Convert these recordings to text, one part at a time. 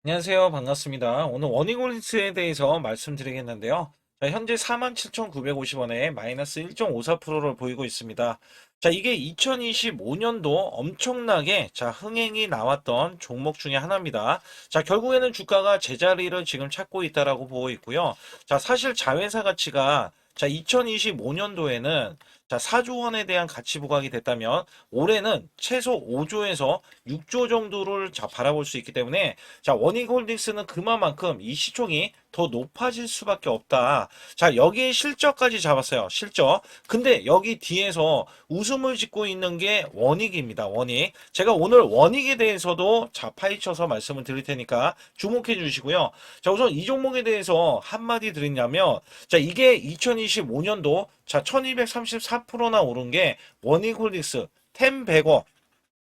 안녕하세요. 반갑습니다. 오늘 워닝홀리스에 대해서 말씀드리겠는데요. 자, 현재 47,950원에 마이너스 1.54%를 보이고 있습니다. 자, 이게 2025년도 엄청나게 흥행이 나왔던 종목 중에 하나입니다. 자, 결국에는 주가가 제자리를 지금 찾고 있다라고 보고 있고요. 자, 사실 자회사 가치가 2025년도에는 4조 원에 대한 가치 부각이 됐다면 올해는 최소 5조에서 6조 정도를 바라볼 수 있기 때문에 원익홀딩스는 그만큼 이 시총이 더 높아질 수밖에 없다. 자, 여기에 실적까지 잡았어요. 실적. 근데 여기 뒤에서 웃음을 짓고 있는 게 원익입니다. 원익. 제가 오늘 원익에 대해서도 파헤쳐서 말씀을 드릴 테니까 주목해 주시고요. 자, 우선 이 종목에 대해서 한마디 드리냐면, 이게 2025년도 1234%나 오른 게 원익홀딩스 10-100억.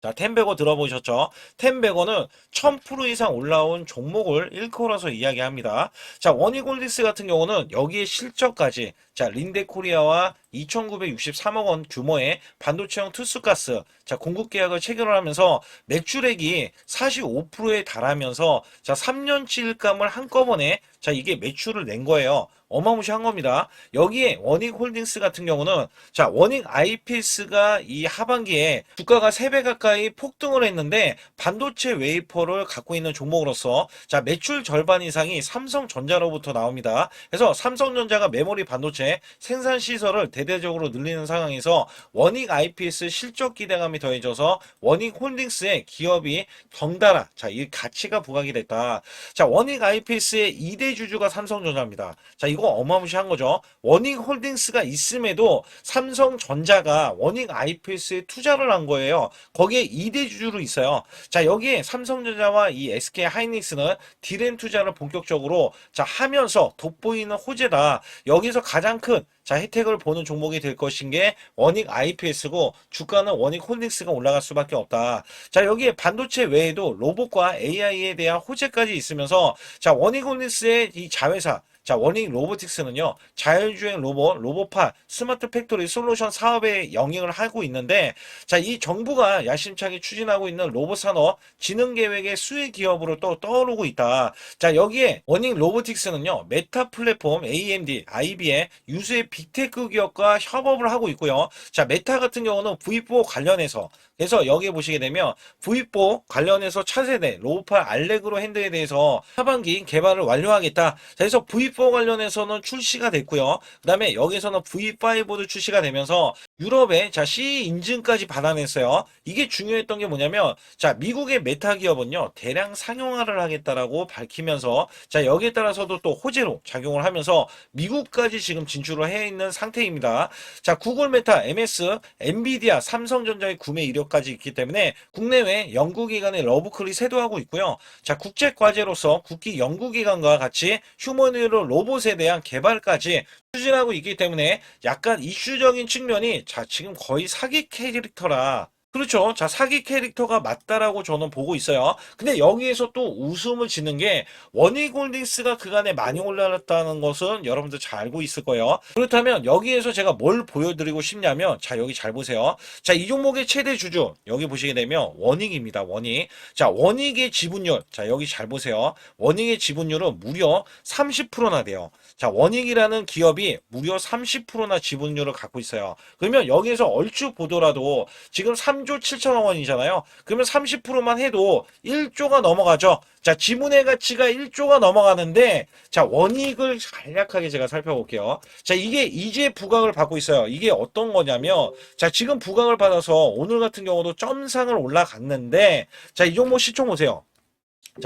자, 텐베거 들어보셨죠? 텐베거는 1000% 이상 올라온 종목을 일컬어서 이야기합니다. 자, 원익홀딩스 같은 경우는 여기에 실적까지 린데코리아와 2,963억 원 규모의 반도체형 투스가스 공급 계약을 체결을 하면서 매출액이 45%에 달하면서 3년치 일감을 한꺼번에 이게 매출을 낸 거예요. 어마무시한 겁니다. 여기에 원익홀딩스 같은 경우는 원익 IPS가 이 하반기에 주가가 3배 가까이 폭등을 했는데 반도체 웨이퍼를 갖고 있는 종목으로서 매출 절반 이상이 삼성전자로부터 나옵니다. 그래서 삼성전자가 메모리 반도체 생산 시설을 대대적으로 늘리는 상황에서 원익 IPS 실적 기대감이 더해져서 원익홀딩스의 기업이 덩달아 이 가치가 부각이 됐다. 원익 IPS의 2대 주주가 삼성전자입니다. 이거 어마무시한 거죠. 원익홀딩스가 있음에도 삼성전자가 원익 IPS에 투자를 한 거예요. 거기에 2대 주주로 있어요. 여기에 삼성전자와 이 SK 하이닉스는 디램 투자를 본격적으로 하면서 돋보이는 호재다. 여기서 가장 큰 혜택을 보는 종목이 될 것인 게 원익 IPS고 주가는 원익홀딩스가 올라갈 수밖에 없다. 여기에 반도체 외에도 로봇과 AI에 대한 호재까지 있으면서 원익홀딩스의 이 자회사 원익 로보틱스는요, 자율주행 로봇, 로봇파, 스마트 팩토리 솔루션 사업에 영위를 하고 있는데, 이 정부가 야심차게 추진하고 있는 로봇 산업 진흥 계획의 수혜 기업으로 또 떠오르고 있다. 여기에 원익 로보틱스는요, 메타 플랫폼, AMD, IB의 유수의 빅테크 기업과 협업을 하고 있고요. 메타 같은 경우는 V4 관련해서 그래서 여기에 보시게 되면 V4 관련해서 차세대 로봇파 알레그로 핸드에 대해서 하반기 개발을 완료하겠다. 그래서 V4 관련해서는 출시가 됐고요. 그 다음에 여기서는 V5도 출시가 되면서 유럽의 CE 인증까지 받아냈어요. 이게 중요했던 게 뭐냐면 미국의 메타 기업은요 대량 상용화를 하겠다라고 밝히면서 여기에 따라서도 또 호재로 작용을 하면서 미국까지 지금 진출을 해 있는 상태입니다. 구글 메타, MS, 엔비디아, 삼성전자의 구매 이력까지 있기 때문에 국내외 연구기관의 러브클이 세도하고 있고요. 국제 과제로서 국기 연구기관과 같이 휴머노이드 로봇에 대한 개발까지 추진하고 있기 때문에 약간 이슈적인 측면이 지금 거의 사기 캐릭터라. 그렇죠. 사기 캐릭터가 맞다라고 저는 보고 있어요. 근데 여기에서 또 웃음을 짓는 게 원익홀딩스가 그간에 많이 올라갔다는 것은 여러분들 잘 알고 있을 거예요. 그렇다면 여기에서 제가 뭘 보여드리고 싶냐면 여기 잘 보세요. 이 종목의 최대 주주 여기 보시게 되면 원익입니다. 원익. 원익의 지분율 여기 잘 보세요. 원익의 지분율은 무려 30%나 돼요. 원익이라는 기업이 무려 30%나 지분율을 갖고 있어요. 그러면 여기에서 얼추 보더라도 지금 3조 7천억 원이잖아요. 그러면 30%만 해도 1조가 넘어가죠. 지분의 가치가 1조가 넘어가는데 원익을 간략하게 제가 살펴볼게요. 이게 이제 부각을 받고 있어요. 이게 어떤 거냐면 지금 부각을 받아서 오늘 같은 경우도 점상을 올라갔는데 이 종목 시총 보세요.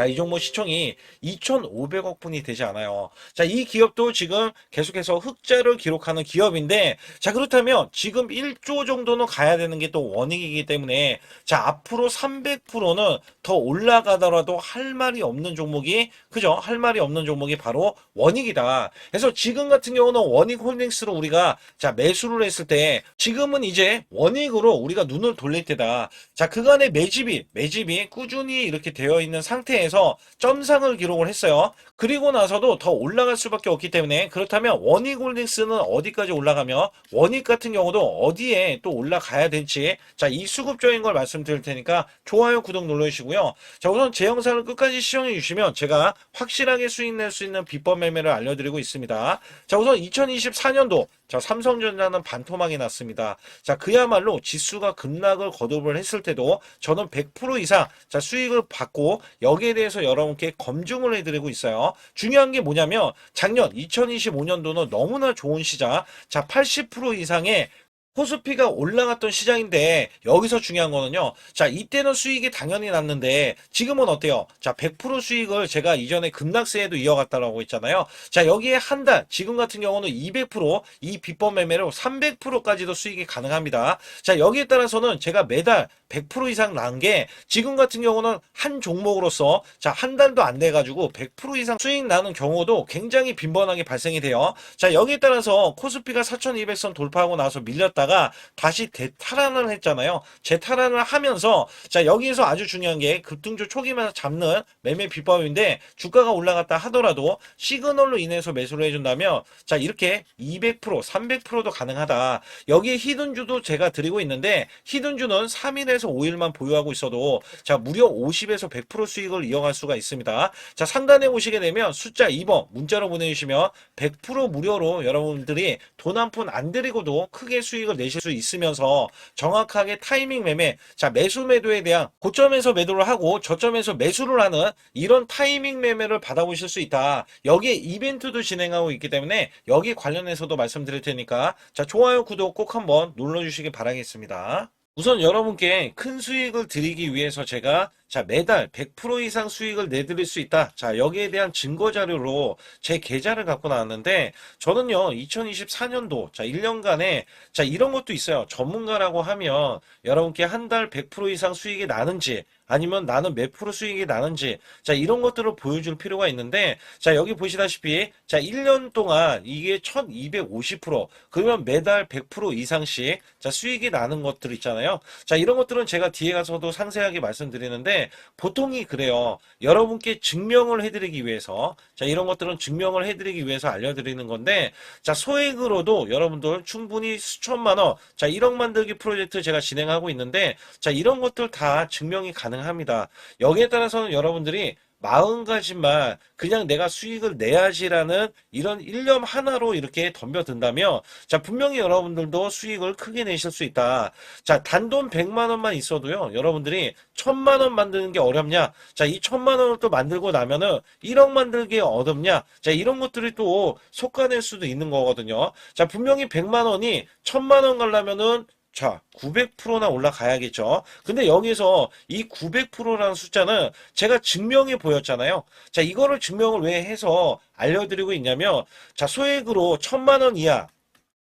이 종목 시총이 2,500억 분이 되지 않아요. 이 기업도 지금 계속해서 흑자를 기록하는 기업인데, 그렇다면 지금 1조 정도는 가야 되는 게 또 원익이기 때문에, 앞으로 300%는 더 올라가더라도 할 말이 없는 종목이, 그죠? 할 말이 없는 종목이 바로 원익이다. 그래서 지금 같은 경우는 원익 홀딩스로 우리가, 매수를 했을 때, 지금은 이제 원익으로 우리가 눈을 돌릴 때다. 그간의 매집이 꾸준히 이렇게 되어 있는 상태 상태에서 점상을 기록을 했어요. 그리고 나서도 더 올라갈 수밖에 없기 때문에, 그렇다면 원익홀딩스는 어디까지 올라가며 원익 같은 경우도 어디에 또 올라가야 될지, 자, 이 수급적인 걸 말씀드릴 테니까 좋아요, 구독 눌러주시고요. 자, 우선 제 영상을 끝까지 시청해 주시면 제가 확실하게 수익 낼 수 있는 비법 매매를 알려드리고 있습니다. 자, 우선 2024년도 자, 삼성전자는 반토막이 났습니다. 자, 그야말로 지수가 급락을 거듭을 했을 때도 저는 100% 이상 자, 수익을 받고 여기에 대해서 여러분께 검증을 해드리고 있어요. 중요한 게 뭐냐면 작년 2025년도는 너무나 좋은 시장, 자, 80% 이상의 코스피가 올라갔던 시장인데, 여기서 중요한 거는요. 자, 이때는 수익이 당연히 났는데 지금은 어때요? 자, 100% 수익을 제가 이전에 급락세에도 이어갔다라고 했잖아요. 자, 여기에 한 달, 지금 같은 경우는 200%, 이 비법 매매로 300%까지도 수익이 가능합니다. 자, 여기에 따라서는 제가 매달 100% 이상 난 게, 지금 같은 경우는 한 종목으로서 자, 한 달도 안 돼 가지고 100% 이상 수익 나는 경우도 굉장히 빈번하게 발생이 돼요. 자, 여기에 따라서 코스피가 4200선 돌파하고 나서 밀렸다가 다시 대탈환을 했잖아요. 재탈환을 하면서, 자, 여기에서 아주 중요한 게 급등주 초기만 잡는 매매 비법인데, 주가가 올라갔다 하더라도 시그널로 인해서 매수를 해준다면, 자, 이렇게 200%, 300%도 가능하다. 여기에 히든주도 제가 드리고 있는데, 히든주는 3일에서 5일만 보유하고 있어도 자, 무려 50에서 100% 수익을 이어갈 수가 있습니다. 자, 상단에 오시게 되면 숫자 2번 문자로 보내주시면 100% 무료로 여러분들이 돈 한 푼 안 들이고도 크게 수익을 내실 수 있으면서 정확하게 타이밍 매매, 자, 매수 매도에 대한 고점에서 매도를 하고 저점에서 매수를 하는 이런 타이밍 매매를 받아보실 수 있다. 여기에 이벤트도 진행하고 있기 때문에 여기 관련해서도 말씀드릴 테니까, 자, 좋아요, 구독 꼭 한번 눌러주시기 바라겠습니다. 우선 여러분께 큰 수익을 드리기 위해서 제가 자, 매달 100% 이상 수익을 내드릴 수 있다. 자, 여기에 대한 증거 자료로 제 계좌를 갖고 나왔는데, 저는요, 2024년도, 자, 1년간에, 자, 이런 것도 있어요. 전문가라고 하면 여러분께 한 달 100% 이상 수익이 나는지, 아니면 나는 몇 프로 수익이 나는지, 자, 이런 것들을 보여줄 필요가 있는데, 자, 여기 보시다시피, 자, 1년 동안 이게 1250%, 그러면 매달 100% 이상씩, 자, 수익이 나는 것들 있잖아요. 자, 이런 것들은 제가 뒤에 가서도 상세하게 말씀드리는데, 보통이 그래요. 여러분께 증명을 해드리기 위해서, 자, 이런 것들은 증명을 해드리기 위해서 알려드리는 건데, 자, 소액으로도 여러분들 충분히 수천만 원, 자, 1억 만들기 프로젝트 제가 진행하고 있는데, 자, 이런 것들 다 증명이 가능합니다. 여기에 따라서는 여러분들이 마음가짐만 그냥 내가 수익을 내야지라는 이런 일념 하나로 이렇게 덤벼든다면, 자, 분명히 여러분들도 수익을 크게 내실 수 있다. 자, 단돈 100만 원만 있어도요, 여러분들이 1000만 원 만드는 게 어렵냐? 자, 이 1000만 원을 또 만들고 나면은 1억 만들기 어렵냐? 자, 이런 것들이 또 속아낼 수도 있는 거거든요. 자, 분명히 100만 원이 1000만 원 가려면은, 자, 900%나 올라가야겠죠. 근데 여기서 이 900%라는 숫자는 제가 증명해 보였잖아요. 자, 이거를 증명을 왜 해서 알려드리고 있냐면, 자, 소액으로 1000만 원 이하,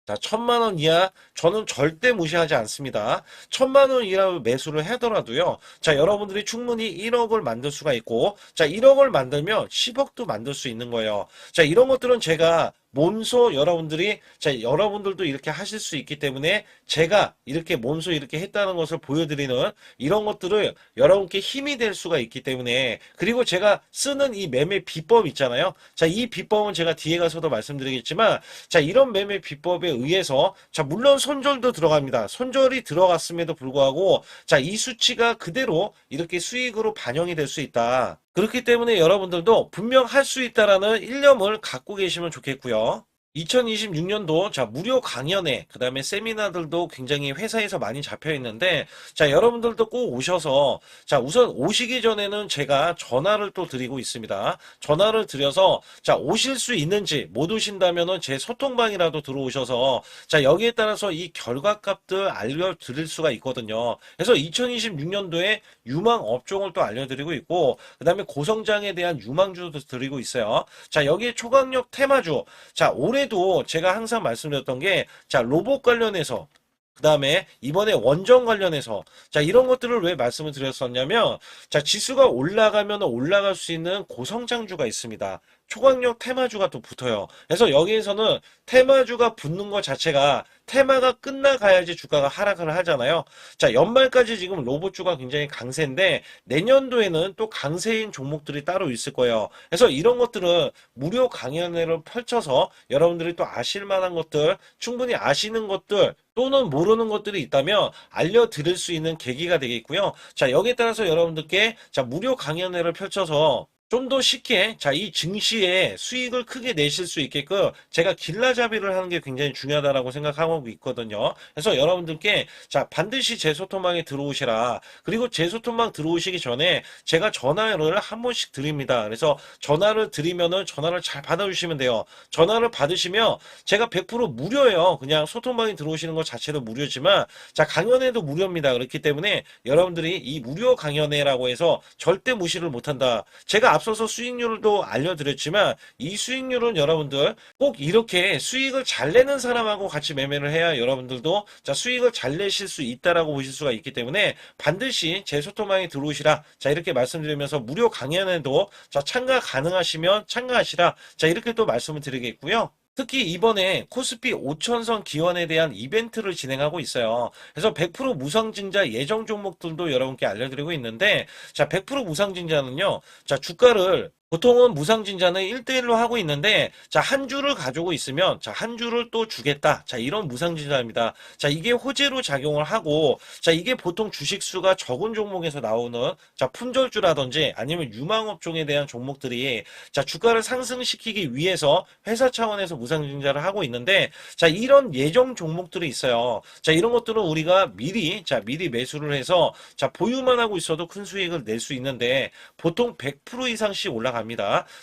자, 1000만 원 이하 저는 절대 무시하지 않습니다. 1000만 원 이하 매수를 하더라도요. 자, 여러분들이 충분히 1억을 만들 수가 있고, 자, 1억을 만들면 10억도 만들 수 있는 거예요. 자, 이런 것들은 제가 몸소 여러분들이, 자, 여러분들도 이렇게 하실 수 있기 때문에 제가 이렇게 몸소 이렇게 했다는 것을 보여드리는 이런 것들을 여러분께 힘이 될 수가 있기 때문에, 그리고 제가 쓰는 이 매매 비법 있잖아요. 자, 이 비법은 제가 뒤에 가서도 말씀드리겠지만, 자, 이런 매매 비법에 의해서, 자, 물론 손절도 들어갑니다. 손절이 들어갔음에도 불구하고, 자, 이 수치가 그대로 이렇게 수익으로 반영이 될 수 있다. 그렇기 때문에 여러분들도 분명 할 수 있다라는 일념을 갖고 계시면 좋겠고요. 2026년도 자, 무료 강연회, 그 다음에 세미나들도 굉장히 회사에서 많이 잡혀 있는데, 자, 여러분들도 꼭 오셔서, 자, 우선 오시기 전에는 제가 전화를 또 드리고 있습니다. 전화를 드려서, 자, 오실 수 있는지, 못 오신다면은 제 소통방이라도 들어오셔서, 자, 여기에 따라서 이 결과값들 알려드릴 수가 있거든요. 그래서 2026년도에 유망 업종을 또 알려드리고 있고, 그 다음에 고성장에 대한 유망주도 드리고 있어요. 자, 여기에 초강력 테마주, 자, 올해도 제가 항상 말씀드렸던 게, 자, 로봇 관련해서, 그 다음에 이번에 원전 관련해서, 자, 이런 것들을 왜 말씀을 드렸었냐면, 자, 지수가 올라가면 올라갈 수 있는 고성장주가 있습니다. 초강력 테마주가 또 붙어요. 그래서 여기에서는 테마주가 붙는 것 자체가 테마가 끝나가야지 주가가 하락을 하잖아요. 자, 연말까지 지금 로봇주가 굉장히 강세인데 내년도에는 또 강세인 종목들이 따로 있을 거예요. 그래서 이런 것들은 무료 강연회를 펼쳐서 여러분들이 또 아실 만한 것들, 충분히 아시는 것들 또는 모르는 것들이 있다면 알려드릴 수 있는 계기가 되겠고요. 자, 여기에 따라서 여러분들께 자, 무료 강연회를 펼쳐서 좀 더 쉽게 이 증시에 수익을 크게 내실 수 있게끔 제가 길라잡이를 하는 게 굉장히 중요하다고 생각하고 있거든요. 그래서 여러분들께 반드시 제 소통방에 들어오시라. 그리고 제 소통방 들어오시기 전에 제가 전화를 한 번씩 드립니다. 그래서 전화를 드리면은 전화를 잘 받아주시면 돼요. 전화를 받으시면 제가 100% 무료예요. 그냥 소통방에 들어오시는 것 자체도 무료지만 강연회도 무료입니다. 그렇기 때문에 여러분들이 이 무료 강연회라고 해서 절대 무시를 못한다. 제가 앞서서 수익률도 알려드렸지만 이 수익률은 여러분들 꼭 이렇게 수익을 잘 내는 사람하고 같이 매매를 해야 여러분들도 수익을 잘 내실 수 있다라고 보실 수가 있기 때문에 반드시 제 소통방에 들어오시라. 이렇게 말씀드리면서 무료 강연에도 참가 가능하시면 참가하시라. 이렇게 또 말씀을 드리겠고요. 특히 이번에 코스피 5천선 기원에 대한 이벤트를 진행하고 있어요. 그래서 100% 무상증자 예정 종목들도 여러분께 알려드리고 있는데 100% 무상증자는요. 주가를 보통은 무상증자는 1대1로 하고 있는데 한 주를 가지고 있으면 한 주를 또 주겠다. 이런 무상증자입니다. 이게 호재로 작용을 하고 이게 보통 주식수가 적은 종목에서 나오는 품절주라든지 아니면 유망업종에 대한 종목들이 주가를 상승시키기 위해서 회사 차원에서 무상증자를 하고 있는데 이런 예정 종목들이 있어요. 이런 것들은 우리가 미리 매수를 해서 보유만 하고 있어도 큰 수익을 낼 수 있는데 보통 100% 이상씩 올라갑니다.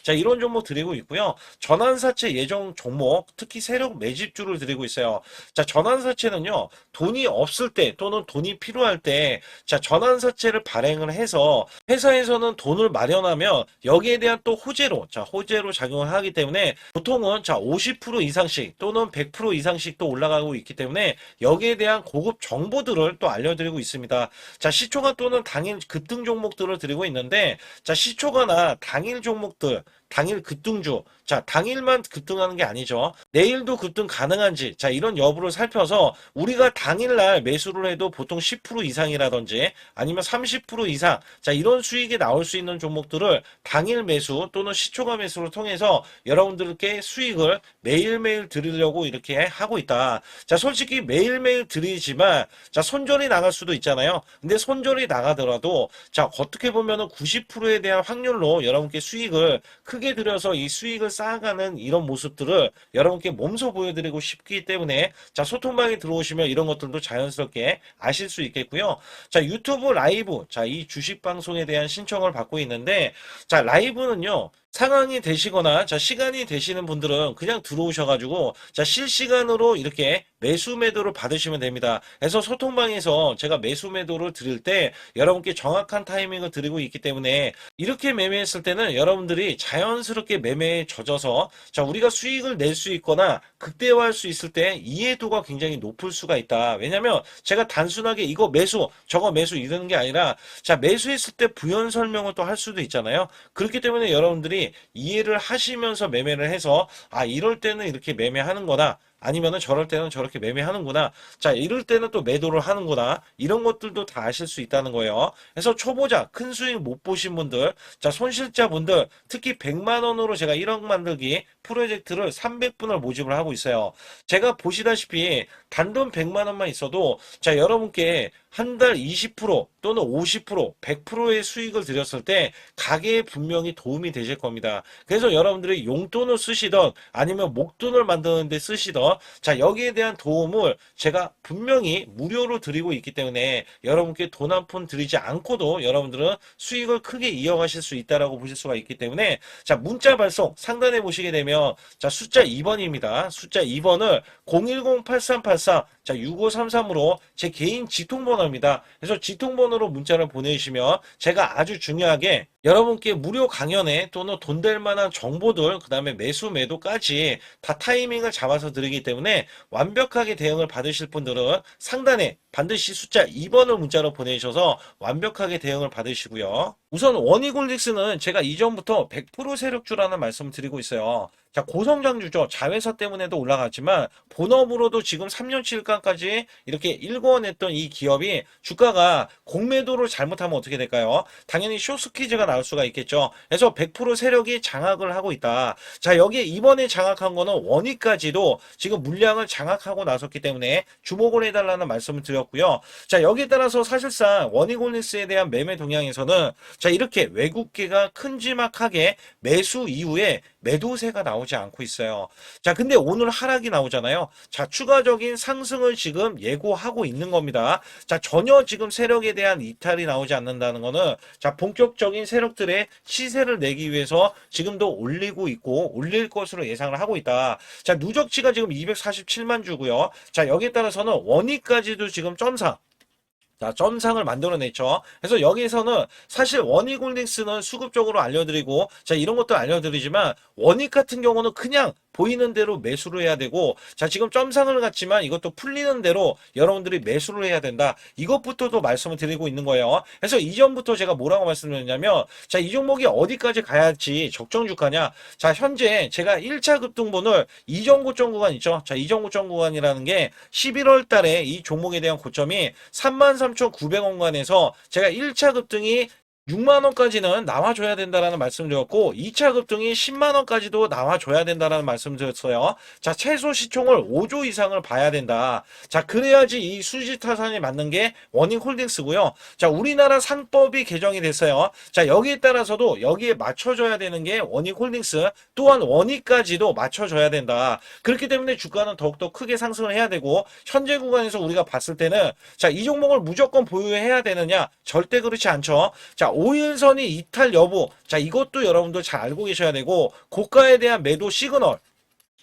이런 종목 드리고 있고요. 전환사채 예정 종목, 특히 세력 매집주를 드리고 있어요. 전환사채는요, 돈이 없을 때 또는 돈이 필요할 때, 전환사채를 발행을 해서 회사에서는 돈을 마련하면 여기에 대한 또 호재로 작용을 하기 때문에 보통은 50% 이상씩 또는 100% 이상씩 또 올라가고 있기 때문에 여기에 대한 고급 정보들을 또 알려드리고 있습니다. 시초가 또는 당일 급등 종목들을 드리고 있는데, 시초가나 당일 종목들, 당일 급등주, 당일만 급등하는 게 아니죠. 내일도 급등 가능한지, 이런 여부를 살펴서 우리가 당일날 매수를 해도 보통 10% 이상이라든지 아니면 30% 이상, 이런 수익이 나올 수 있는 종목들을 당일 매수 또는 시초가 매수를 통해서 여러분들께 수익을 매일매일 드리려고 이렇게 하고 있다. 솔직히 매일매일 드리지만, 손절이 나갈 수도 있잖아요. 근데 손절이 나가더라도, 어떻게 보면은 90%에 대한 확률로 여러분께 수익을 크게 들여서 이 수익을 쌓아가는 이런 모습들을 여러분께 몸소 보여드리고 싶기 때문에 소통방에 들어오시면 이런 것들도 자연스럽게 아실 수 있겠고요. 유튜브 라이브 이 주식 방송에 대한 신청을 받고 있는데 라이브는요. 상황이 되시거나 시간이 되시는 분들은 그냥 들어오셔가지고 실시간으로 이렇게 매수 매도를 받으시면 됩니다. 그래서 소통방에서 제가 매수 매도를 드릴 때 여러분께 정확한 타이밍을 드리고 있기 때문에 이렇게 매매했을 때는 여러분들이 자연스럽게 매매에 젖어서 우리가 수익을 낼 수 있거나 극대화할 수 있을 때 이해도가 굉장히 높을 수가 있다. 왜냐면 제가 단순하게 이거 매수 저거 매수 이러는 게 아니라 매수했을 때 부연 설명을 또 할 수도 있잖아요. 그렇기 때문에 여러분들이 이해를 하시면서 매매를 해서 이럴 때는 이렇게 매매하는 거다. 아니면은 저럴 때는 저렇게 매매하는구나. 이럴 때는 또 매도를 하는구나. 이런 것들도 다 아실 수 있다는 거예요. 그래서 초보자, 큰 수익 못 보신 분들, 손실자분들, 특히 100만 원으로 제가 1억 만들기 프로젝트를 300분을 모집을 하고 있어요. 제가 보시다시피 단돈 100만 원만 있어도 여러분께 한 달 20% 또는 50%, 100%의 수익을 드렸을 때 가게에 분명히 도움이 되실 겁니다. 그래서 여러분들이 용돈을 쓰시던 아니면 목돈을 만드는 데 쓰시던 여기에 대한 도움을 제가 분명히 무료로 드리고 있기 때문에 여러분께 돈 한 푼 드리지 않고도 여러분들은 수익을 크게 이어가실 수 있다라고 보실 수가 있기 때문에 문자 발송 상단에 보시게 되면 숫자 2번입니다. 숫자 2번을 010-8383 6533으로 제 개인 직통번호입니다. 그래서 직통번호로 문자를 보내주시면 제가 아주 중요하게 여러분께 무료 강연에 또는 돈 될 만한 정보들, 그 다음에 매수 매도까지 다 타이밍을 잡아서 드리기 때문에 완벽하게 대응을 받으실 분들은 상단에 반드시 숫자 2번을 문자로 보내주셔서 완벽하게 대응을 받으시고요. 우선 원희골직스는 제가 이전부터 100% 세력주라는 말씀을 드리고 있어요. 자, 고성장주죠. 자회사 때문에도 올라갔지만 본업으로도 지금 3년치 일간까지 이렇게 일궈냈던 이 기업이 주가가 공매도를 잘못하면 어떻게 될까요? 당연히 쇼스퀴즈가 나올 수가 있겠죠. 그래서 100% 세력이 장악을 하고 있다. 자, 여기에 이번에 장악한 거는 원위까지도 지금 물량을 장악하고 나섰기 때문에 주목을 해달라는 말씀을 드렸고요. 자, 여기에 따라서 사실상 원희골직스에 대한 매매 동향에서는 자, 이렇게 외국계가 큼지막하게 매수 이후에 매도세가 나오지 않고 있어요. 자, 근데 오늘 하락이 나오잖아요. 자, 추가적인 상승을 지금 예고하고 있는 겁니다. 자, 전혀 지금 세력에 대한 이탈이 나오지 않는다는 거는 자, 본격적인 세력들의 시세를 내기 위해서 지금도 올리고 있고 올릴 것으로 예상을 하고 있다. 자, 누적치가 지금 247만 주고요. 자, 여기에 따라서는 원위까지도 지금 점상 자, 점상을 만들어냈죠. 그래서 여기에서는 사실 원희골직스는 수급적으로 알려드리고, 자, 이런 것도 알려드리지만, 원익 같은 경우는 그냥 보이는 대로 매수를 해야 되고, 자, 지금 점상을 갔지만 이것도 풀리는 대로 여러분들이 매수를 해야 된다. 이것부터도 말씀을 드리고 있는 거예요. 그래서 이전부터 제가 뭐라고 말씀드렸냐면, 자, 이 종목이 어디까지 가야지 적정 주가냐. 자, 현재 제가 1차 급등분을 이전 고점 구간 있죠. 자, 이전 고점 구간이라는 게 11월 달에 이 종목에 대한 고점이 33,900원간에서 제가 1차 급등이 6만 원까지는 나와줘야 된다라는 말씀드렸고 2차 급등이 10만 원까지도 나와줘야 된다라는 말씀드렸어요. 자, 최소 시총을 5조 이상을 봐야 된다. 자, 그래야지 이 수지타산이 맞는 게 원익홀딩스고요. 자, 우리나라 상법이 개정이 됐어요. 자, 여기에 따라서도 여기에 맞춰줘야 되는 게 원익홀딩스 또한 원익까지도 맞춰줘야 된다. 그렇기 때문에 주가는 더욱더 크게 상승을 해야 되고 현재 구간에서 우리가 봤을 때는 자, 이 종목을 무조건 보유해야 되느냐? 절대 그렇지 않죠. 자, 5일선이 이탈 여부. 자, 이것도 여러분들 잘 알고 계셔야 되고, 고가에 대한 매도 시그널.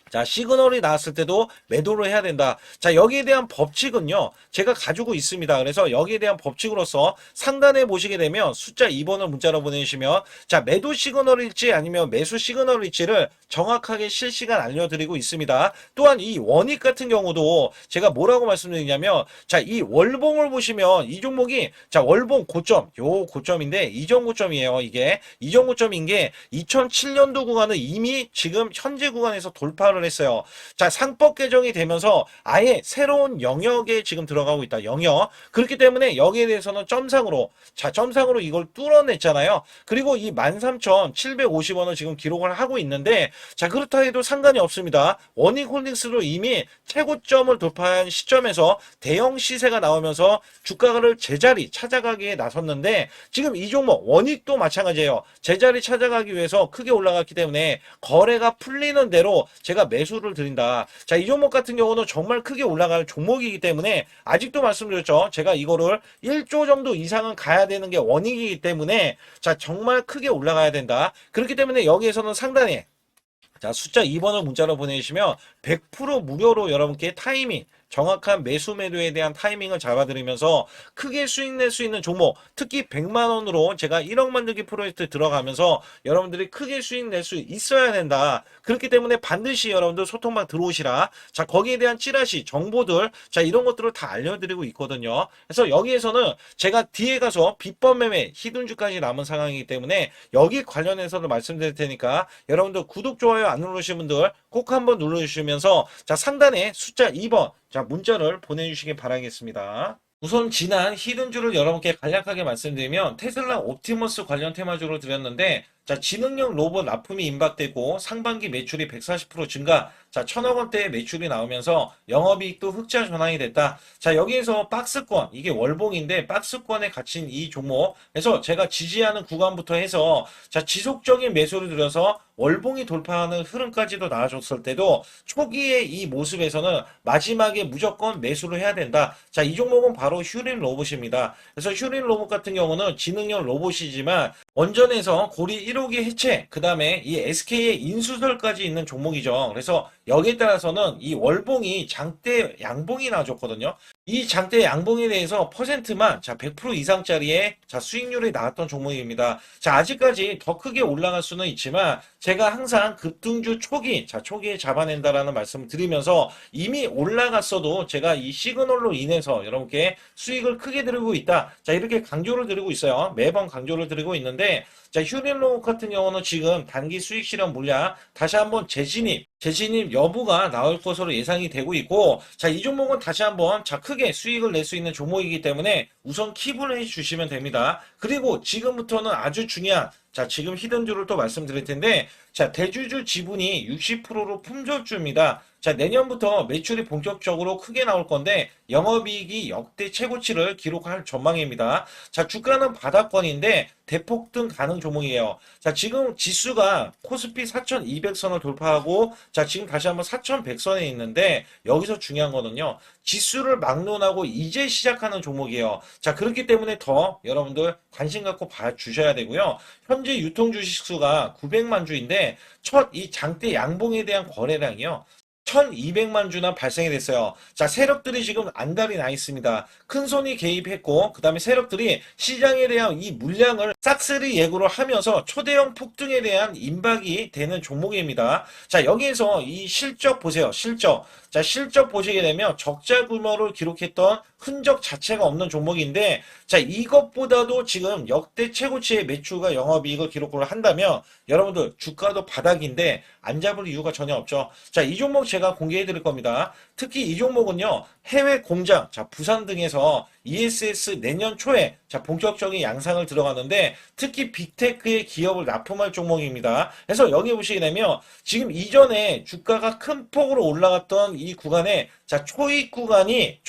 자, 시그널이 나왔을 때도 매도를 해야 된다. 자, 여기에 대한 법칙은요, 제가 가지고 있습니다. 그래서 여기에 대한 법칙으로서 상단에 보시게 되면 숫자 2번을 문자로 보내주시면, 자, 매도 시그널일지 아니면 매수 시그널일지를 정확하게 실시간 알려드리고 있습니다. 또한 이 원익 같은 경우도 제가 뭐라고 말씀드리냐면, 자, 이 월봉을 보시면 이 종목이, 자, 월봉 고점, 요 고점인데, 이전 고점이에요. 이게. 이전 고점인 게 2007년도 구간은 이미 지금 현재 구간에서 돌파를 했어요. 자, 상법 개정이 되면서 아예 새로운 영역에 지금 들어가고 있다. 영역. 그렇기 때문에 여기에 대해서는 점상으로, 자, 점상으로 이걸 뚫어냈잖아요. 그리고 이 13,750원을 지금 기록을 하고 있는데, 자, 그렇다 해도 상관이 없습니다. 원익홀딩스로 이미 최고점을 돌파한 시점에서 대형 시세가 나오면서 주가를 제자리 찾아가기에 나섰는데, 지금 이 종목 원익도 마찬가지예요. 제자리 찾아가기 위해서 크게 올라갔기 때문에 거래가 풀리는 대로 제가 매수를 드린다. 자, 이 종목 같은 경우는 정말 크게 올라갈 종목이기 때문에 아직도 말씀드렸죠. 제가 이거를 1조 정도 이상은 가야 되는 게 원익이기 때문에 자, 정말 크게 올라가야 된다. 그렇기 때문에 여기에서는 상단에 자, 숫자 2번을 문자로 보내주시면 100% 무료로 여러분께 타이밍, 정확한 매수 매도에 대한 타이밍을 잡아드리면서 크게 수익 낼 수 있는 종목, 특히 100만 원으로 제가 1억 만들기 프로젝트 들어가면서 여러분들이 크게 수익 낼 수 있어야 된다. 그렇기 때문에 반드시 여러분들 소통방 들어오시라. 자, 거기에 대한 찌라시, 정보들, 자, 이런 것들을 다 알려드리고 있거든요. 그래서 여기에서는 제가 뒤에 가서 비법 매매, 히든주까지 남은 상황이기 때문에 여기 관련해서도 말씀드릴 테니까 여러분들 구독, 좋아요 안 누르신 분들 꼭 한번 눌러주시면서 자, 상단에 숫자 2번 자, 문자를 보내주시기 바라겠습니다. 우선 지난 히든주를 여러분께 간략하게 말씀드리면 테슬라 옵티머스 관련 테마주로 드렸는데 자, 지능형 로봇 납품이 임박되고 상반기 매출이 140% 증가, 자, 1,000억 원대의 매출이 나오면서 영업이익도 흑자 전환이 됐다. 자, 여기에서 박스권, 이게 월봉인데 박스권에 갇힌 이 종목, 그래서 제가 지지하는 구간부터 해서 자, 지속적인 매수를 들여서 월봉이 돌파하는 흐름까지도 나와줬을 때도 초기의 이 모습에서는 마지막에 무조건 매수를 해야 된다. 자, 이 종목은 바로 휴린 로봇입니다. 그래서 휴린 로봇 같은 경우는 지능형 로봇이지만 원전에서 고리 1호기 해체, 그 다음에 이 SK의 인수설까지 있는 종목이죠. 그래서 여기에 따라서는 이 월봉이 장대 양봉이 나와줬거든요. 이 장대 양봉에 대해서 퍼센트만 자 100% 이상짜리의 자 수익률이 나왔던 종목입니다. 자 아직까지 더 크게 올라갈 수는 있지만 제가 항상 급등주 초기 자 초기에 잡아낸다라는 말씀을 드리면서 이미 올라갔어도 제가 이 시그널로 인해서 여러분께 수익을 크게 드리고 있다. 자 이렇게 강조를 드리고 있어요. 매번 강조를 드리고 있는데 자 휴일로 같은 경우는 지금 단기 수익 실현 물량 다시 한번 재진입 여부가 나올 것으로 예상이 되고 있고 자 이 종목은 다시 한번 자 크게 수익을 낼 수 있는 종목이기 때문에 우선 킵을 해 주시면 됩니다. 그리고 지금부터는 아주 중요한 자 지금 히든주를 또 말씀드릴 텐데 자 대주주 지분이 60%로 품절주입니다. 자 내년부터 매출이 본격적으로 크게 나올 건데 영업이익이 역대 최고치를 기록할 전망입니다. 자 주가는 바닥권인데 대폭등 가능 종목이에요. 자 지금 지수가 코스피 4200선을 돌파하고 자 지금 다시 한번 4100선에 있는데 여기서 중요한 거는요. 지수를 막론하고 이제 시작하는 종목이에요. 자 그렇기 때문에 더 여러분들 관심 갖고 봐주셔야 되고요. 현재 유통 주식수가 900만 주인데 첫 이 장대 양봉에 대한 거래량이요. 1200만 주나 발생이 됐어요. 자, 세력들이 지금 안달이 나 있습니다. 큰손이 개입했고, 그 다음에 세력들이 시장에 대한 이 물량을 싹쓸이 예고를 하면서 초대형 폭등에 대한 임박이 되는 종목입니다. 자, 여기에서 이 실적 보세요. 실적. 자, 실적 보시게 되면 적자 규모를 기록했던 흔적 자체가 없는 종목인데, 자, 이것보다도 지금 역대 최고치의 매출과 영업이익을 기록을 한다면, 여러분들 주가도 바닥인데 안 잡을 이유가 전혀 없죠. 자, 이 종목 제가 공개해 드릴 겁니다. 특히 이 종목은요, 해외 공장, 자, 부산 등에서 ESS 내년 초에 자, 본격적인 양상을 들어가는데 특히 빅테크의 기업을 납품할 종목입니다. 그래서 여기 보시게 되면 지금 이전에 주가가 큰 폭으로 올라갔던 이 구간에 자, 초입 구간이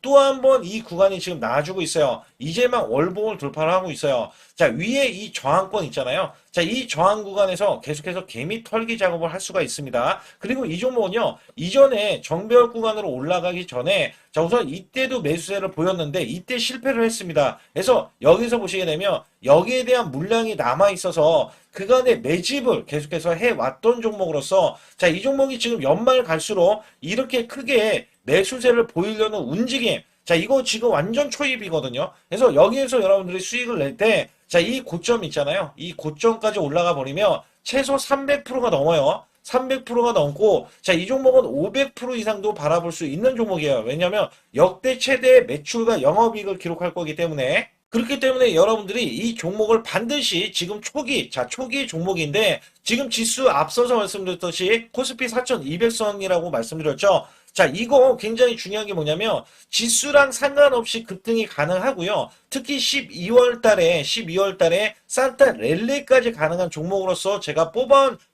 또 한 번 이 구간이 지금 나와주고 있어요. 이제만 월봉을 돌파를 하고 있어요. 자, 위에 이 저항권 있잖아요. 자, 이 저항 구간에서 계속해서 개미 털기 작업을 할 수가 있습니다. 그리고 이 종목은요, 이전에 정배열 구간으로 올라가기 전에 자, 우선 이때도 매수세를 보였는데 이때 실패를 했습니다. 그래서 여기서 보시게 되면 여기에 대한 물량이 남아 있어서 그간의 매집을 계속해서 해왔던 종목으로서 자, 이 종목이 지금 연말 갈수록 이렇게 크게 매수세를 보이려는 움직임. 자, 이거 지금 완전 초입이거든요. 그래서 여기에서 여러분들이 수익을 낼 때, 자, 이 고점 있잖아요. 이 고점까지 올라가 버리면 최소 300%가 넘어요. 300%가 넘고, 자, 이 종목은 500% 이상도 바라볼 수 있는 종목이에요. 왜냐하면 역대 최대 매출과 영업이익을 기록할 거기 때문에. 그렇기 때문에 여러분들이 이 종목을 반드시 지금 초기 종목인데, 지금 지수 앞서서 말씀드렸듯이 코스피 4200선이라고 말씀드렸죠. 자, 이거 굉장히 중요한 게 뭐냐면 지수랑 상관없이 급등이 가능하고요. 특히 12월 달에 산타 랠리까지 가능한 종목으로서 제가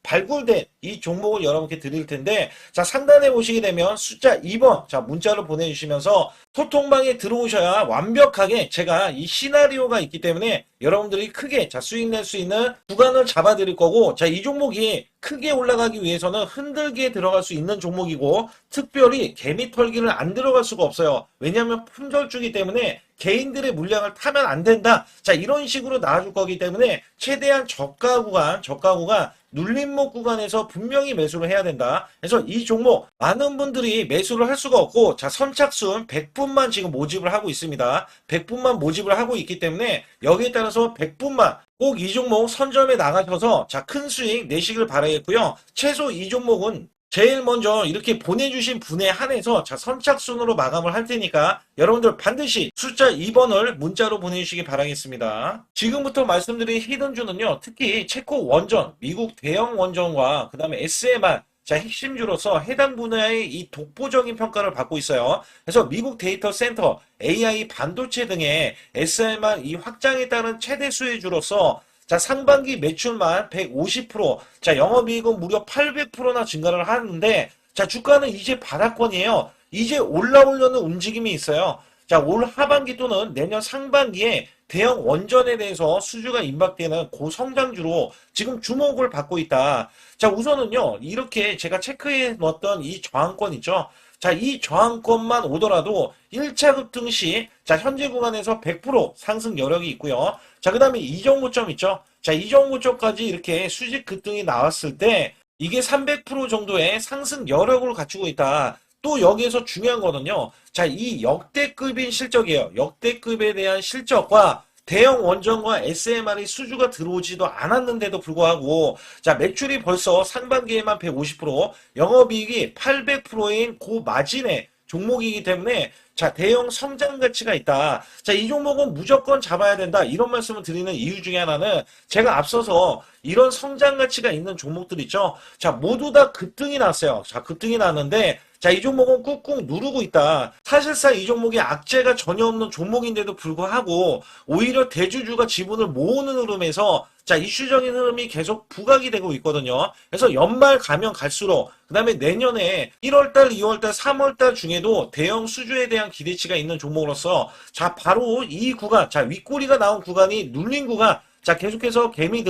발굴된 이 종목을 여러분께 드릴 텐데 자, 상단에 보시게 되면 숫자 2번 자, 문자로 보내주시면서 소통방에 들어오셔야 완벽하게 제가 이 시나리오가 있기 때문에 여러분들이 크게 자, 수익 낼 수 있는 구간을 잡아 드릴 거고 자, 이 종목이 크게 올라가기 위해서는 흔들기에 들어갈 수 있는 종목이고 특별히 개미 털기를 안 들어갈 수가 없어요. 왜냐하면 품절주기 때문에 개인들의 물량을 타면 안 된다. 자, 이런 식으로 나와줄 거기 때문에 최대한 저가 구간 눌림목 구간에서 분명히 매수를 해야 된다. 그래서 이 종목 많은 분들이 매수를 할 수가 없고 자, 선착순 100분만 지금 모집을 하고 있습니다. 100분만 모집을 하고 있기 때문에 여기에 따라서 100분만 꼭 이 종목 선점에 나가셔서 자, 큰 수익 내시길 바라겠고요. 최소 이 종목은 제일 먼저 이렇게 보내주신 분에 한해서 자, 선착순으로 마감을 할 테니까 여러분들 반드시 숫자 2번을 문자로 보내주시기 바라겠습니다. 지금부터 말씀드린 히든주는요, 특히 체코 원전, 미국 대형 원전과 그 다음에 SMR 자, 핵심주로서 해당 분야의 이 독보적인 평가를 받고 있어요. 그래서 미국 데이터 센터, AI 반도체 등의 SMR 이 확장에 따른 최대 수혜주로서 자, 상반기 매출만 150%, 자, 영업이익은 무려 800%나 증가를 하는데, 자, 주가는 이제 바닥권이에요. 이제 올라오려는 움직임이 있어요. 자, 올 하반기 또는 내년 상반기에 대형 원전에 대해서 수주가 임박되는 고성장주로 지금 주목을 받고 있다. 자, 우선은요, 이렇게 제가 체크해 놓았던 이 저항권 있죠. 자, 이 저항권만 오더라도 1차 급등 시, 자, 현재 구간에서 100% 상승 여력이 있고요. 자, 그 다음에 이정 고점 있죠. 자, 이정 고점까지 이렇게 수직 급등이 나왔을 때, 이게 300% 정도의 상승 여력을 갖추고 있다. 또 여기에서 중요한 거는요. 자, 이 역대급인 실적이에요. 역대급에 대한 실적과 대형 원전과 SMR이 수주가 들어오지도 않았는데도 불구하고 자, 매출이 벌써 상반기에만 150%, 영업이익이 800%인 고마진의 종목이기 때문에 자, 대형 성장 가치가 있다. 자, 이 종목은 무조건 잡아야 된다. 이런 말씀을 드리는 이유 중에 하나는 제가 앞서서 이런 성장 가치가 있는 종목들 있죠. 자, 모두 다 급등이 났어요. 자, 급등이 났는데 자, 이 종목은 꾹꾹 누르고 있다. 사실상 이 종목이 악재가 전혀 없는 종목인데도 불구하고 오히려 대주주가 지분을 모으는 흐름에서 자, 이슈적인 흐름이 계속 부각이 되고 있거든요. 그래서 연말 가면 갈수록 그 다음에 내년에 1월달, 2월달, 3월달 중에도 대형 수주에 대한 기대치가 있는 종목으로서 자, 바로 이 구간, 자, 윗꼬리가 나온 구간이 눌린 구간, 자, 계속해서 개미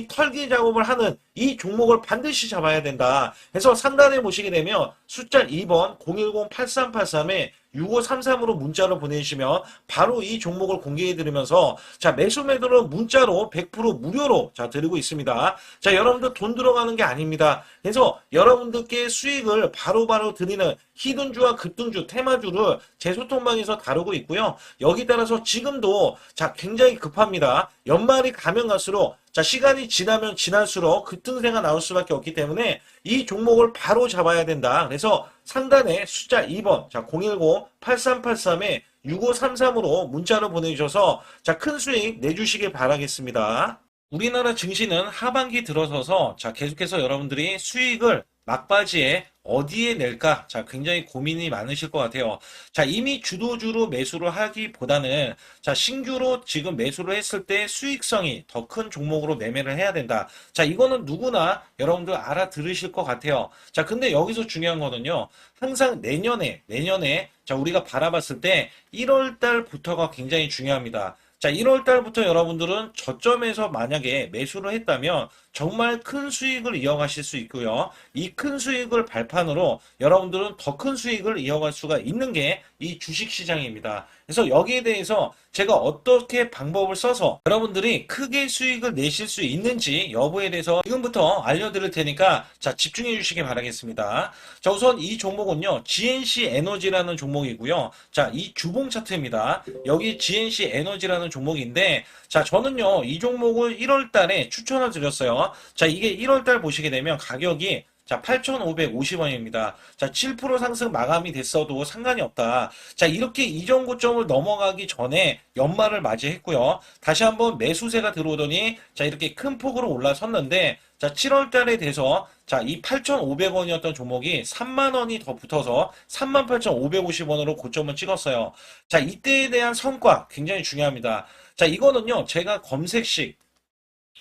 털기 작업을 하는 이 종목을 반드시 잡아야 된다. 그래서 상단에 보시게 되면 숫자 2번 010-8383에 6533으로 문자로 보내주시면 바로 이 종목을 공개해 드리면서 자, 매수 매도는 문자로 100% 무료로 자, 드리고 있습니다. 자, 여러분들 돈 들어가는 게 아닙니다. 그래서 여러분들께 수익을 바로바로 드리는 히든주와 급등주, 테마주를 제 소통방에서 다루고 있고요. 여기 따라서 지금도 자, 굉장히 급합니다. 연말이 가면 갈수록 자, 시간이 지나면 지날수록 급등세가 나올 수밖에 없기 때문에 이 종목을 바로 잡아야 된다. 그래서 상단에 숫자 2번, 자, 010-8383에 6533으로 문자로 보내주셔서 자, 큰 수익 내주시길 바라겠습니다. 우리나라 증시는 하반기 들어서서 자, 계속해서 여러분들이 수익을 막바지에 어디에 낼까? 자, 굉장히 고민이 많으실 것 같아요. 자, 이미 주도주로 매수를 하기보다는 자, 신규로 지금 매수를 했을 때 수익성이 더 큰 종목으로 매매를 해야 된다. 자, 이거는 누구나 여러분들 알아들으실 것 같아요. 자, 근데 여기서 중요한 거는요. 항상 내년에 자, 우리가 바라봤을 때 1월 달부터가 굉장히 중요합니다. 자, 1월 달부터 여러분들은 저점에서 만약에 매수를 했다면 정말 큰 수익을 이어가실 수 있고요. 이 큰 수익을 발판으로 여러분들은 더 큰 수익을 이어갈 수가 있는 게 이 주식시장입니다. 그래서 여기에 대해서 제가 어떻게 방법을 써서 여러분들이 크게 수익을 내실 수 있는지 여부에 대해서 지금부터 알려드릴 테니까 자, 집중해 주시기 바라겠습니다. 자, 우선 이 종목은요, GNC 에너지라는 종목이고요. 자, 이 주봉 차트입니다. 여기 GNC 에너지라는 종목인데 자, 저는요, 이 종목을 1월 달에 추천을 드렸어요. 자, 이게 1월 달 보시게 되면 가격이 자, 8,550원입니다. 자, 7% 상승 마감이 됐어도 상관이 없다. 자, 이렇게 이전 고점을 넘어가기 전에 연말을 맞이했고요. 다시 한번 매수세가 들어오더니 자, 이렇게 큰 폭으로 올라섰는데 자, 7월 달에 돼서 자, 이 8,500원이었던 종목이 3만 원이 더 붙어서 38,550원으로 고점을 찍었어요. 자, 이때에 대한 성과 굉장히 중요합니다. 자, 이거는요, 제가 검색식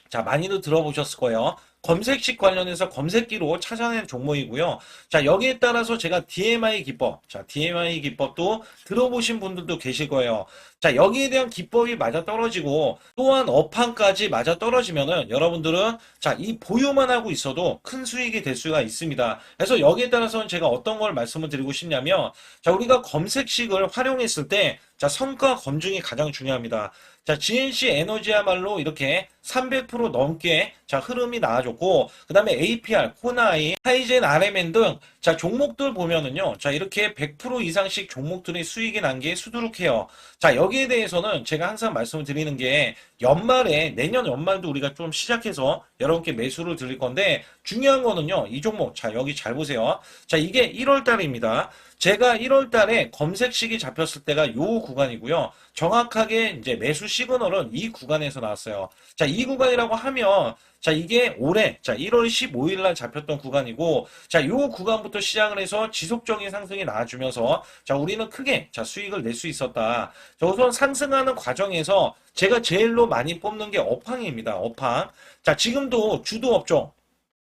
자, 많이들 들어보셨을 거예요. 검색식 관련해서 검색기로 찾아낸 종목이고요. 자, 여기에 따라서 제가 DMI 기법, 자, DMI 기법도 들어보신 분들도 계실 거예요. 자, 여기에 대한 기법이 맞아 떨어지고 또한 업황까지 맞아 떨어지면은 여러분들은 자, 이 보유만 하고 있어도 큰 수익이 될 수가 있습니다. 그래서 여기에 따라서는 제가 어떤 걸 말씀을 드리고 싶냐면 자, 우리가 검색식을 활용했을 때 자, 성과 검증이 가장 중요합니다. 자, GNC 에너지야말로 이렇게 300% 넘게 자, 흐름이 나와줬고, 그 다음에 APR, 코나이, 하이젠, RMN 등 자, 종목들 보면은요. 자, 이렇게 100% 이상씩 종목들이 수익이 난 게 수두룩해요. 자, 여기에 대해서는 제가 항상 말씀을 드리는 게 연말에 내년 연말도 우리가 좀 시작해서 여러분께 매수를 드릴 건데 중요한 거는요. 이 종목 자, 여기 잘 보세요. 자, 이게 1월 달입니다. 제가 1월 달에 검색식이 잡혔을 때가 요 구간이고요. 정확하게 이제 매수 시그널은 이 구간에서 나왔어요. 자, 이 구간이라고 하면 자, 이게 올해 자, 1월 15일 날 잡혔던 구간이고 자, 요 구간부터 시작을 해서 지속적인 상승이 나와주면서 자, 우리는 크게 자, 수익을 낼 수 있었다. 자, 우선 상승하는 과정에서 제가 제일로 많이 뽑는 게 업황입니다. 업황. 자, 지금도 주도 업종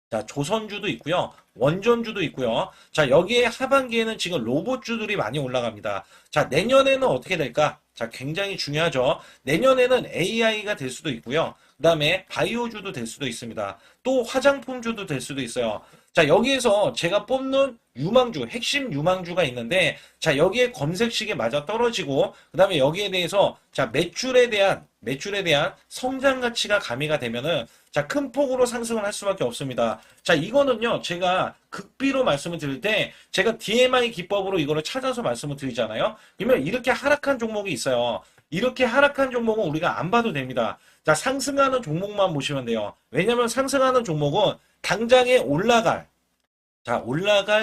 자, 조선주도 있고요. 원전주도 있고요. 자, 여기에 하반기에는 지금 로봇주들이 많이 올라갑니다. 자, 내년에는 어떻게 될까? 자, 굉장히 중요하죠. 내년에는 AI가 될 수도 있고요. 그 다음에 바이오주도 될 수도 있습니다. 또 화장품주도 될 수도 있어요. 자, 여기에서 제가 뽑는 유망주, 핵심 유망주가 있는데, 자, 여기에 검색식에 맞아 떨어지고, 그 다음에 여기에 대해서, 자, 매출에 대한 매출에 대한 성장 가치가 가미가 되면은 자, 큰 폭으로 상승을 할 수밖에 없습니다. 자, 이거는요, 제가 극비로 말씀을 드릴 때, 제가 DMI 기법으로 이거를 찾아서 말씀을 드리잖아요. 그러면 이렇게 하락한 종목이 있어요. 이렇게 하락한 종목은 우리가 안 봐도 됩니다. 자, 상승하는 종목만 보시면 돼요. 왜냐면 상승하는 종목은 당장에 올라갈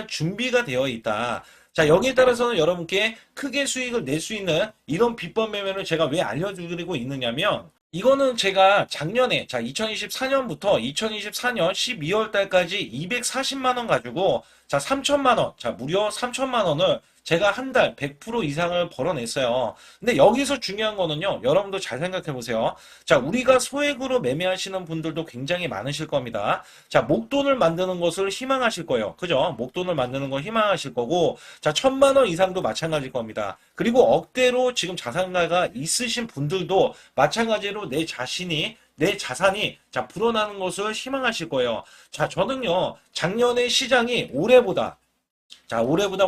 준비가 되어 있다. 자, 여기에 따라서는 여러분께 크게 수익을 낼 수 있는 이런 비법 매매를 제가 왜 알려드리고 있느냐면, 이거는 제가 작년에, 자, 2024년부터 2024년 12월 달까지 240만 원 가지고, 자, 3천만 원, 자, 무려 3천만 원을 제가 한 달 100% 이상을 벌어냈어요. 근데 여기서 중요한 거는요, 여러분도 잘 생각해 보세요. 자, 우리가 소액으로 매매하시는 분들도 굉장히 많으실 겁니다. 자, 목돈을 만드는 것을 희망하실 거예요. 그죠? 목돈을 만드는 걸 희망하실 거고, 자, 1,000만 원 이상도 마찬가지일 겁니다. 그리고 억대로 지금 자산가가 있으신 분들도 마찬가지로 내 자산이 자 불어나는 것을 희망하실 거예요. 자, 저는요 작년에 시장이 올해보다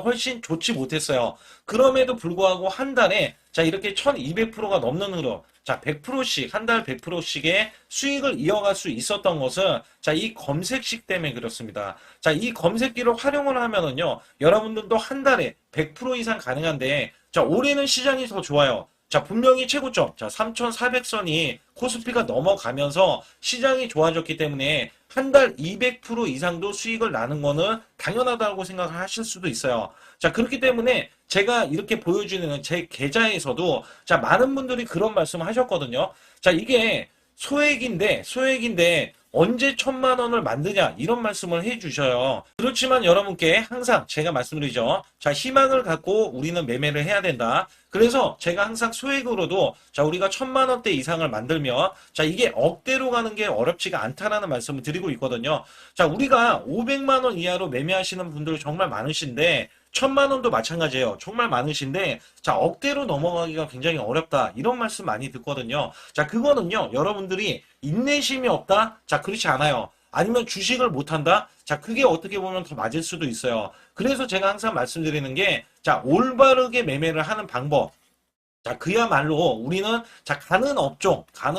훨씬 좋지 못했어요. 그럼에도 불구하고 한 달에 자 이렇게 1200%가 넘는 흐름, 자 100%씩 한 달 100%씩의 수익을 이어갈 수 있었던 것은 자 이 검색식 때문에 그렇습니다. 자 이 검색기를 활용을 하면은요 여러분들도 한 달에 100% 이상 가능한데 자 올해는 시장이 더 좋아요. 자, 분명히 최고점, 자, 3,400선이 코스피가 넘어가면서 시장이 좋아졌기 때문에 한 달 200% 이상도 수익을 나는 거는 당연하다고 생각을 하실 수도 있어요. 자, 그렇기 때문에 제가 이렇게 보여주는 제 계좌에서도 자, 많은 분들이 그런 말씀을 하셨거든요. 자, 이게 소액인데 언제 1,000만 원을 만드냐 이런 말씀을 해주셔요. 그렇지만 여러분께 항상 제가 말씀드리죠. 자, 희망을 갖고 우리는 매매를 해야 된다. 그래서 제가 항상 소액으로도 자 우리가 1,000만 원대 이상을 만들면 자 이게 억대로 가는 게 어렵지가 않다라는 말씀을 드리고 있거든요. 자, 우리가 500만 원 이하로 매매하시는 분들 정말 많으신데 1,000만 원도 마찬가지예요. 정말 많으신데 자 억대로 넘어가기가 굉장히 어렵다 이런 말씀 많이 듣거든요. 자, 그거는요 여러분들이 인내심이 없다? 자, 그렇지 않아요. 아니면 주식을 못한다? 자, 그게 어떻게 보면 더 맞을 수도 있어요. 그래서 제가 항상 말씀드리는 게 자 올바르게 매매를 하는 방법, 자, 그야말로 우리는 자, 가는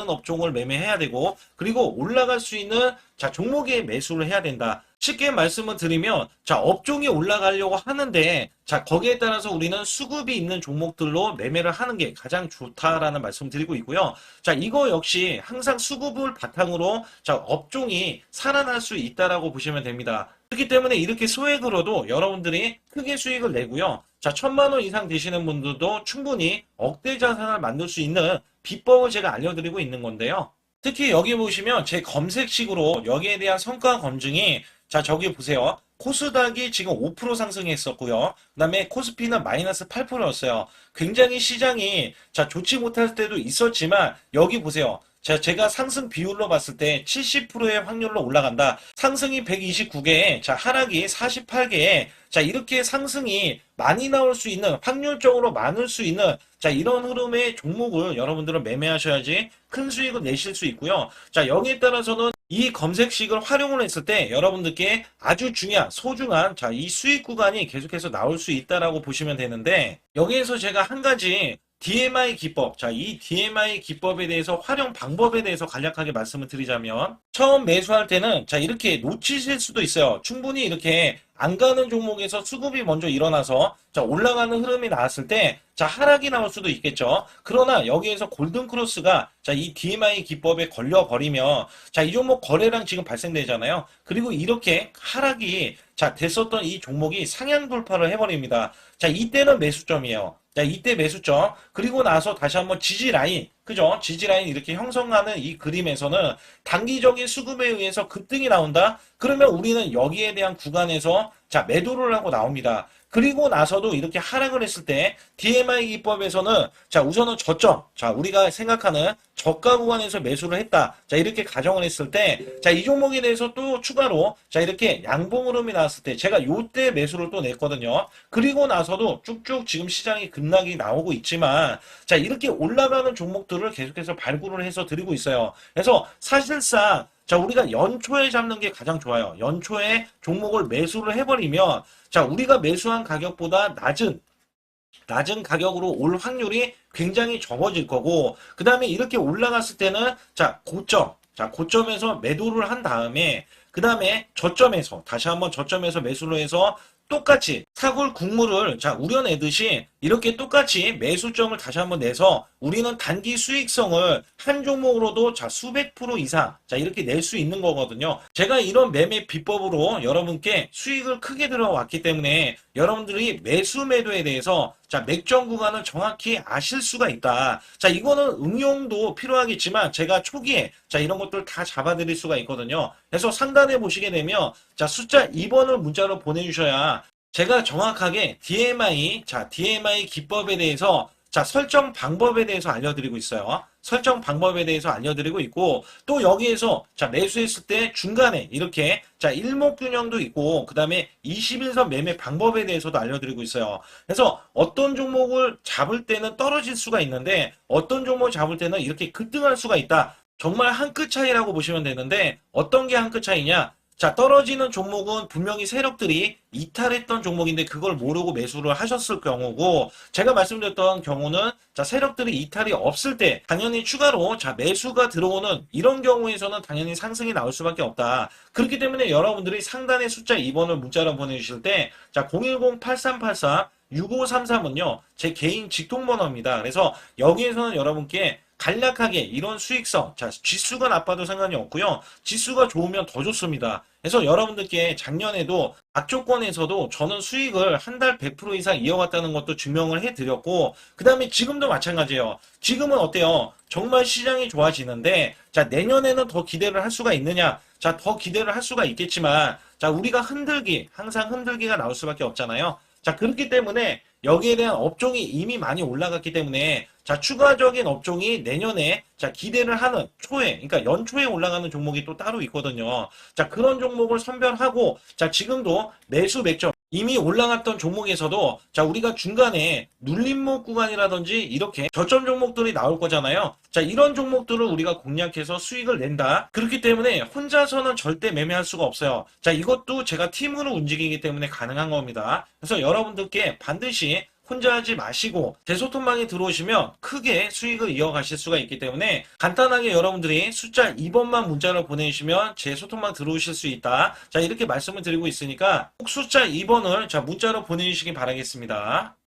업종을 매매해야 되고, 그리고 올라갈 수 있는 자, 종목에 매수를 해야 된다. 쉽게 말씀을 드리면, 자, 업종이 올라가려고 하는데, 자, 거기에 따라서 우리는 수급이 있는 종목들로 매매를 하는 게 가장 좋다라는 말씀 드리고 있고요. 자, 이거 역시 항상 수급을 바탕으로 자, 업종이 살아날 수 있다라고 보시면 됩니다. 그렇기 때문에 이렇게 소액으로도 여러분들이 크게 수익을 내고요. 자, 1,000만 원 이상 되시는 분들도 충분히 억대 자산을 만들 수 있는 비법을 제가 알려드리고 있는 건데요. 특히 여기 보시면 제 검색식으로 여기에 대한 성과 검증이 자, 저기 보세요. 코스닥이 지금 5% 상승했었고요. 그 다음에 코스피는 마이너스 8%였어요. 굉장히 시장이 자, 좋지 못할 때도 있었지만 여기 보세요. 자, 제가 상승 비율로 봤을 때 70%의 확률로 올라간다. 상승이 129개에, 자, 하락이 48개에, 자, 이렇게 상승이 많이 나올 수 있는, 확률적으로 많을 수 있는, 자, 이런 흐름의 종목을 여러분들은 매매하셔야지 큰 수익을 내실 수 있고요. 자, 여기에 따라서는 이 검색식을 활용을 했을 때 여러분들께 아주 소중한, 자, 이 수익 구간이 계속해서 나올 수 있다라고 보시면 되는데, 여기에서 제가 한 가지 DMI 기법, 자, 이 DMI 기법에 대해서 활용 방법에 대해서 간략하게 말씀을 드리자면 처음 매수할 때는 자, 이렇게 놓치실 수도 있어요. 충분히 이렇게 안 가는 종목에서 수급이 먼저 일어나서 자, 올라가는 흐름이 나왔을 때 자, 하락이 나올 수도 있겠죠. 그러나 여기에서 골든 크로스가 자, 이 DMI 기법에 걸려 버리면 자, 이 종목 거래량 지금 발생되잖아요. 그리고 이렇게 하락이 자, 됐었던 이 종목이 상향 돌파를 해버립니다. 자, 이때는 매수점이에요. 자, 이때 매수점. 그리고 나서 다시 한번 지지라인. 그죠? 지지라인 이렇게 형성하는 이 그림에서는 단기적인 수급에 의해서 급등이 나온다? 그러면 우리는 여기에 대한 구간에서 자, 매도를 하고 나옵니다. 그리고 나서도 이렇게 하락을 했을 때 DMI 기법에서는 자, 우선은 저점. 자, 우리가 생각하는 저가 구간에서 매수를 했다. 자, 이렇게 가정을 했을 때 자, 이 종목에 대해서 또 추가로 자, 이렇게 양봉 흐름이 나왔을 때 제가 요때 매수를 또 냈거든요. 그리고 나서도 쭉쭉 지금 시장이 급락이 나오고 있지만 자, 이렇게 올라가는 종목들을 계속해서 발굴을 해서 드리고 있어요. 그래서 사실상 자, 우리가 연초에 잡는 게 가장 좋아요. 연초에 종목을 매수를 해버리면 자, 우리가 매수한 가격보다 낮은 낮은 가격으로 올 확률이 굉장히 적어질 거고, 그 다음에 이렇게 올라갔을 때는 고점에서 매도를 한 다음에, 그 다음에 저점에서 다시 한번 저점에서 매수를 해서 똑같이 사골 국물을 우려내듯이 이렇게 똑같이 매수점을 다시 한번 내서 우리는 단기 수익성을 한 종목으로도 수백 프로 이상 이렇게 낼 수 있는 거거든요. 제가 이런 매매 비법으로 여러분께 수익을 크게 들어왔기 때문에 여러분들이 매수 매도에 대해서 맥점 구간을 정확히 아실 수가 있다. 이거는 응용도 필요하겠지만 제가 초기에 이런 것들 다 잡아드릴 수가 있거든요. 그래서 상단에 보시게 되면 숫자 2번을 문자로 보내주셔야 제가 정확하게 DMI 기법에 대해서 설정 방법에 대해서 알려드리고 있어요. 설정 방법에 대해서 알려드리고 있고, 또 여기에서 매수했을 때 중간에 이렇게 일목균형도 있고, 그 다음에 21선 매매 방법에 대해서도 알려드리고 있어요. 그래서 어떤 종목을 잡을 때는 떨어질 수가 있는데 어떤 종목을 잡을 때는 이렇게 급등할 수가 있다. 정말 한 끗 차이라고 보시면 되는데, 어떤 게 한 끗 차이냐? 떨어지는 종목은 분명히 세력들이 이탈했던 종목인데 그걸 모르고 매수를 하셨을 경우고, 제가 말씀드렸던 경우는 세력들이 이탈이 없을 때 당연히 추가로 매수가 들어오는 이런 경우에서는 당연히 상승이 나올 수밖에 없다. 그렇기 때문에 여러분들이 상단의 숫자 2번을 문자로 보내주실 때 010-8384-6533은요 제 개인 직통번호입니다. 그래서 여기에서는 여러분께 간략하게 이런 수익성, 지수가 나빠도 상관이 없고요. 지수가 좋으면 더 좋습니다. 그래서 여러분들께 작년에도 악조건에서도 저는 수익을 한 달 100% 이상 이어갔다는 것도 증명을 해드렸고, 그 다음에 지금도 마찬가지예요. 지금은 어때요? 정말 시장이 좋아지는데, 내년에는 더 기대를 할 수가 있느냐? 더 기대를 할 수가 있겠지만, 우리가 항상 흔들기가 나올 수밖에 없잖아요. 그렇기 때문에 여기에 대한 업종이 이미 많이 올라갔기 때문에 추가적인 업종이 내년에 기대를 하는 그러니까 연초에 올라가는 종목이 또 따로 있거든요. 그런 종목을 선별하고 지금도 매수 맥점 이미 올라갔던 종목에서도 우리가 중간에 눌림목 구간이라든지 이렇게 저점 종목들이 나올 거잖아요. 이런 종목들을 우리가 공략해서 수익을 낸다. 그렇기 때문에 혼자서는 절대 매매할 수가 없어요. 이것도 제가 팀으로 움직이기 때문에 가능한 겁니다. 그래서 여러분들께 반드시 혼자 하지 마시고 제 소통방에 들어오시면 크게 수익을 이어가실 수가 있기 때문에 간단하게 여러분들이 숫자 2번만 문자로 보내주시면 제 소통방 들어오실 수 있다. 이렇게 말씀을 드리고 있으니까 꼭 숫자 2번을 문자로 보내주시기 바라겠습니다.